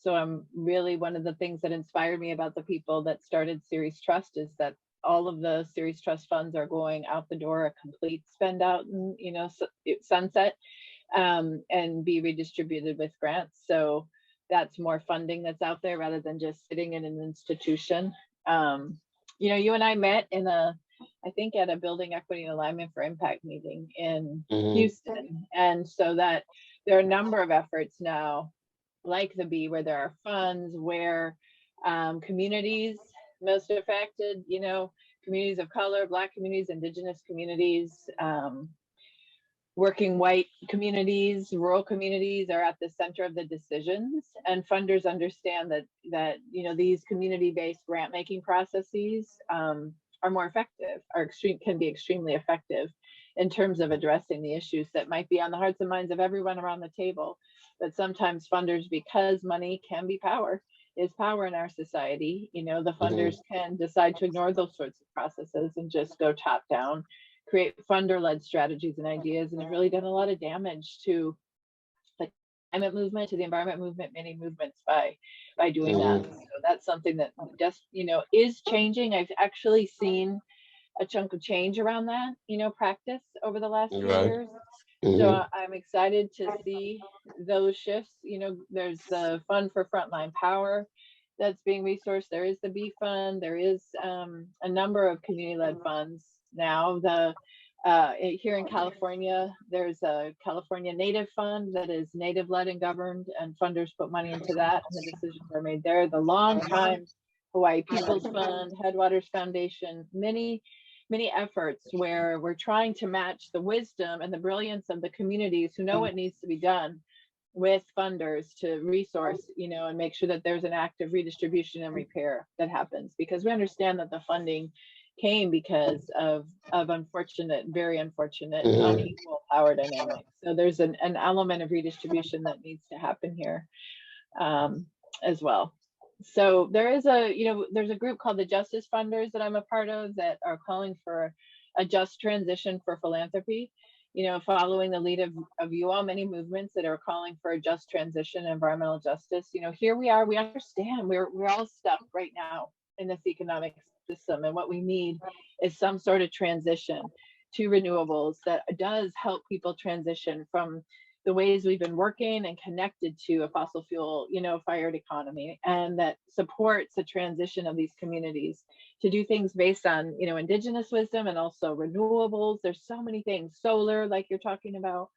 So I'm really, one of the things that inspired me about the people that started Series Trust is that all of the Series Trust funds are going out the door, a complete spend out, and sunset, and be redistributed with grants. So that's more funding that's out there rather than just sitting in an institution. You and I met I think at a Building Equity and Alignment for Impact meeting in Houston. And so that there are a number of efforts now, like the B, where there are funds where communities most affected, communities of color, Black communities, Indigenous communities, working white communities, rural communities are at the center of the decisions, and funders understand that these community-based grant-making processes are more effective, can be extremely effective in terms of addressing the issues that might be on the hearts and minds of everyone around the table. But sometimes funders, because money can be power, is power in our society, the funders can decide to ignore those sorts of processes and just go top down, create funder-led strategies and ideas, and have really done a lot of damage to the climate movement, to the environment movement, many movements by doing that. So that's something that just is changing. I've actually seen a chunk of change around that practice over the last few years. So I'm excited to see those shifts. There's the Fund for Frontline Power that's being resourced. There is the B Fund. There is a number of community-led funds now. Here in California, there's a California Native Fund that is Native-led and governed, and funders put money into that, and the decisions are made there. The long-time Hawaii People's Fund, Headwaters Foundation, many efforts where we're trying to match the wisdom and the brilliance of the communities who know what needs to be done with funders to resource, and make sure that there's an active redistribution and repair that happens, because we understand that the funding came because of very unfortunate, unequal power dynamics. So there's an element of redistribution that needs to happen here as well. So there is there's a group called the Justice Funders that I'm a part of that are calling for a just transition for philanthropy, following the lead of you all, many movements that are calling for a just transition, environmental justice. Here we are, we understand we're all stuck right now in this economic system, and what we need is some sort of transition to renewables that does help people transition from the ways we've been working and connected to a fossil fuel, fired economy, and that supports the transition of these communities to do things based on, indigenous wisdom and also renewables. There's so many things, solar, like you're talking about,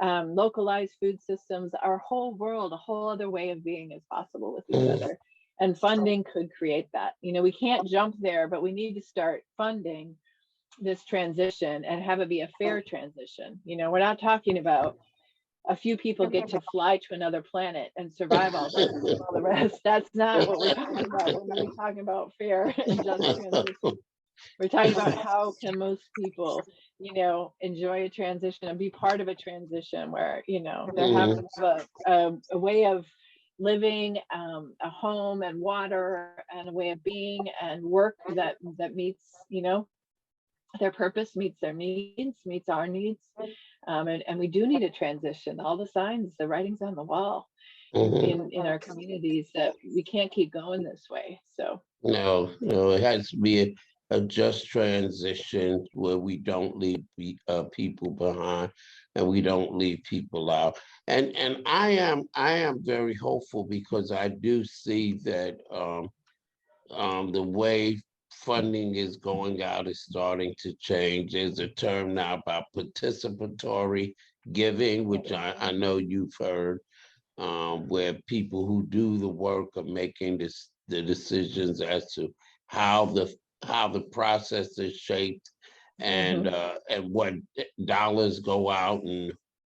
localized food systems. Our whole world, a whole other way of being is possible with each other, and funding could create that. We can't jump there, but we need to start funding this transition and have it be a fair transition. We're not talking about a few people get to fly to another planet and survive all this while the rest. That's not what we're talking about when we're talking about fair and just transition. We're talking about how can most people, enjoy a transition and be part of a transition where, they're having a way of living, a home and water and a way of being and work that meets, their purpose, meets their needs, meets our needs. And we do need a transition. All the signs, the writing's on the wall in our communities that we can't keep going this way. So no, it has to be a just transition where we don't leave people behind and we don't leave people out. And I am very hopeful, because I do see that the way funding is going out is starting to change. There's a term now about participatory giving, which I know you've heard, where people who do the work are making the decisions as to how the process is shaped, and what dollars go out and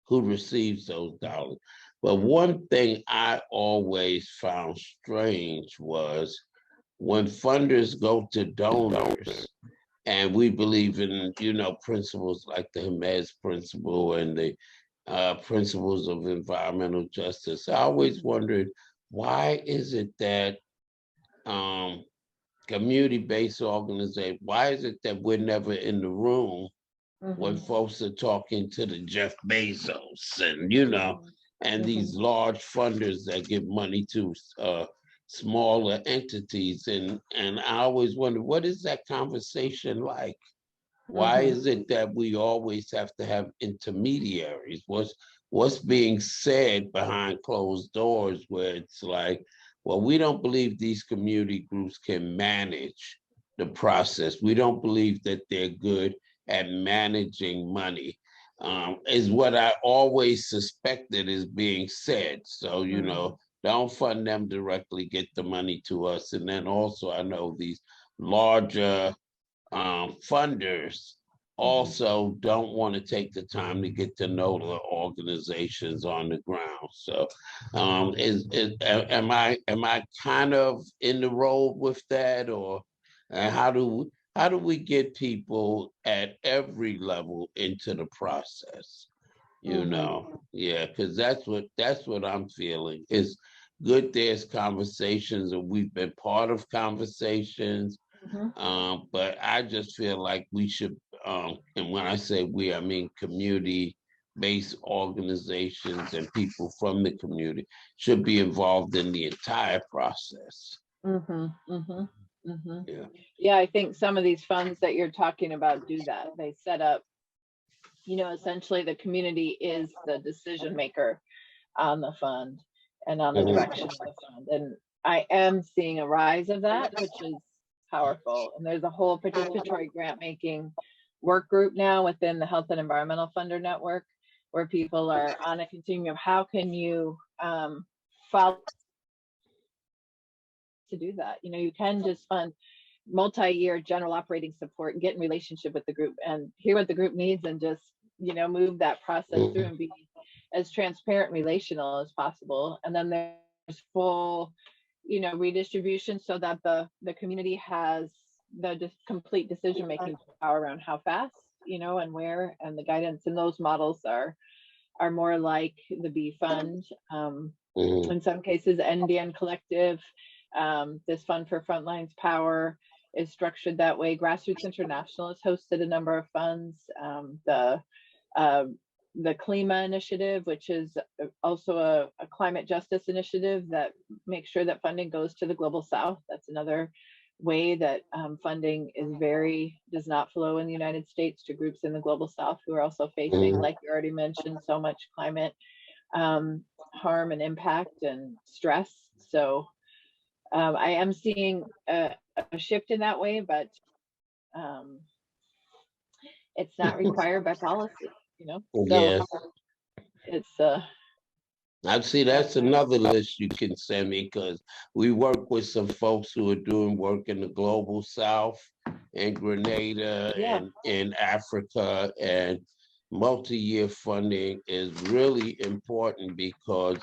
who receives those dollars. But one thing I always found strange was when funders go to donors, and we believe in, principles like the Hermes principle and the principles of environmental justice. I always wondered, why is it that community-based organization, why is it that we're never in the room when Mhm. folks are talking to the Jeff Bezos and and Mhm. these large funders that give money to smaller entities, and I always wonder, what is that conversation like? Why Mhm. is it that we always have to have intermediaries? What's being said behind closed doors where it's like, well, we don't believe these community groups can manage the process. We don't believe that they're good at managing money, is what I always suspected is being said. So, Mhm. don't fund them directly, get the money to us. And then also, I know these larger funders Mhm. also don't want to take the time to get to know the organizations on the ground. So, am I kind of in the role with that, or how do we get people at every level into the process? Mhm. Yeah, because that's what I'm feeling. It's good there's conversations, and we've been part of conversations, Mhm. but I just feel like we should, and when I say we, I mean community-based organizations and people from the community should be involved in the entire process. Mhm. Mhm. Mhm. Yeah. Yeah, I think some of these funds that you're talking about do that. They set up, essentially the community is the decision maker on the fund and on the Mhm. direction of the fund. And I am seeing a rise of that, which is powerful. And there's a whole participatory grant making work group now within the Health and Environmental Funder Network, where people are on a continuum of how can you follow to do that. You can just fund multi-year general operating support and get in relationship with the group and hear what the group needs and just move that process through Mhm. and be as transparent and relational as possible. And then there's full redistribution so that the community has the complete decision making power around how fast and where, and the guidance in those models are more like the B fund, Mhm. in some cases NBN collective. This fund for Frontlines Power is structured that way. Grassroots International has hosted a number of funds. Uh, the Klima Initiative, which is also a climate justice initiative that makes sure that funding goes to the global south. That's another way that funding does not flow in the United States to groups in the global south who are also facing, Mhm. like you already mentioned, so much climate harm and impact and stress. So I am seeing a shift in that way, but um, it's not required by policy. So Yes. it's I see yeah. that's another list you can send me, because we work with some folks who are doing work in the global south, in Grenada Yeah. and in Africa, and multi-year funding is really important because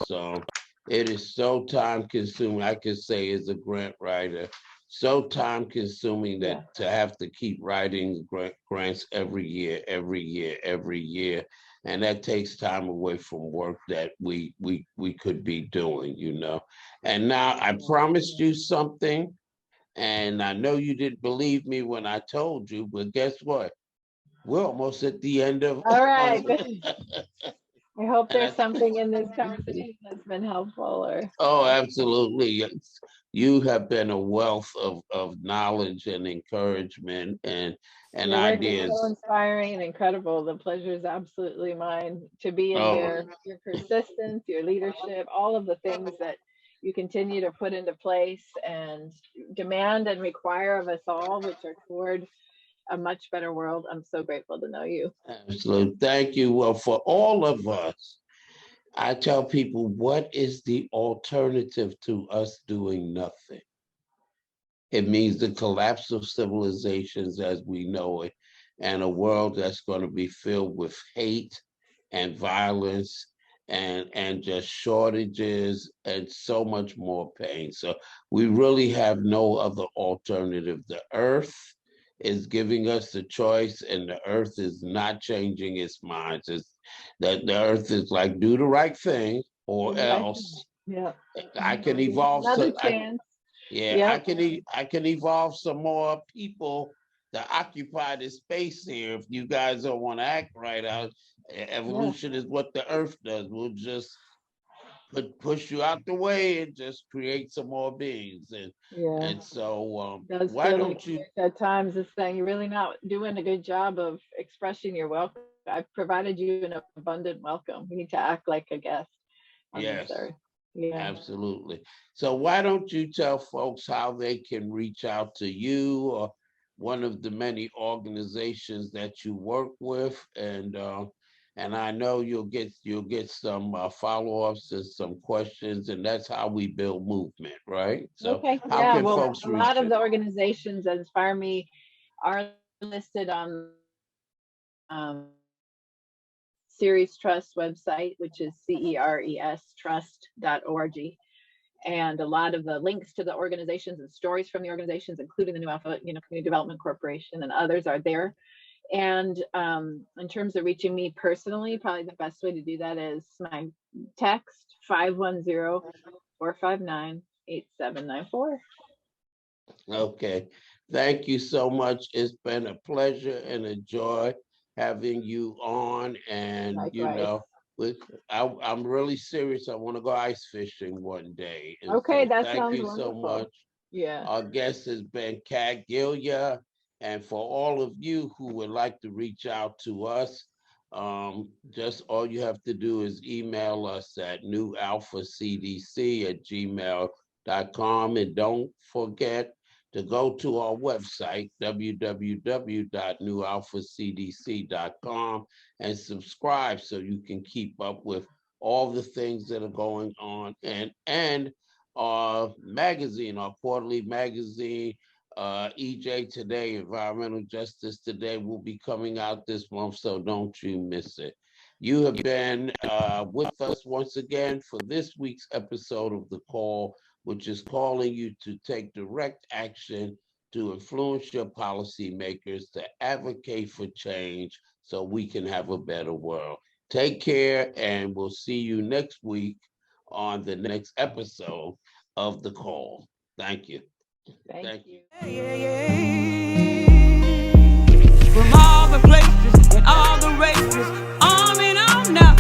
it is so time consuming. I could say as a grant writer, so time consuming that Yeah. to have to keep writing grants every year, every year, and that takes time away from work that we could be doing. And now I Yeah. promised you something, and I know you didn't believe me when I told you, but guess what? We're almost at the end of, All of right. Good. I hope and there's I, something in this conversation that's been helpful or oh, absolutely. Yes. You have been a wealth of knowledge and encouragement and your work is so ideas. inspiring and incredible. The pleasure is absolutely mine to be in Oh, your persistence, your leadership, all of the things that you continue to put into place and demand and require of us all, which are toward a much better world. I'm so grateful to know you. absolutely. Thank you. Well, for all of us, I tell people, what is the alternative to us doing nothing? It means the collapse of civilizations as we know it, and a world that's going to be filled with hate and violence and just shortages and so much more pain. So we really have no other alternative. The earth is giving us the choice, and the earth is not changing its mind. It's that the earth is like, do the right thing or Right. else. Yeah. I can Give us evolve. another So chance. yeah, Yep. I can evolve some more people occupy this space here. If you guys don't want to act right out, Yeah, evolution is what the earth does. We'll just push you out the way and just create some more beings. yeah. And so Does why feel like don't you? at times it's saying you're really not doing a good job of expressing your welcome. I've provided you an abundant welcome. You need to act like a guest on this Yes, earth. Yeah. absolutely. So why don't you tell folks how they can reach out to you or one of the many organizations that you work with, and I know you'll get some follow-ups and some questions, and that's how we build movement, right? So Okay. how Yeah. can Well, folks a lot reach of it? the organizations that inspire me are listed on Ceres Trust website, which is CERES trust.org. And a lot of the links to the organizations and stories from the organizations, including the New Alpha, Community Development Corporation and others, are there. And in terms of reaching me personally, probably the best way to do that is my text 510-459-8794. Okay. Thank you so much. It's been a pleasure and a joy having you on. And, Likewise. with, I'm really serious. I want to go ice fishing one day. And Okay, so that thank sounds you so much. wonderful. Yeah. Our guest has been Kat Gilje. And for all of you who would like to reach out to us, just all you have to do is email us at newalphacdc@gmail.com. And don't forget to go to our website, www.newalphacdc.com, and subscribe so you can keep up with all the things that are going on. And our magazine, our quarterly magazine, EJ Today, Environmental Justice Today, will be coming out this month, so don't you miss it. You have been with us once again for this week's episode of The Call, which is calling you to take direct action to influence your policymakers to advocate for change so we can have a better world. Take care, and we'll see you next week on the next episode of The Call. Thank you. Thank Thank you. you. Yeah, yeah, yeah. From all the places and all the races, on and on now.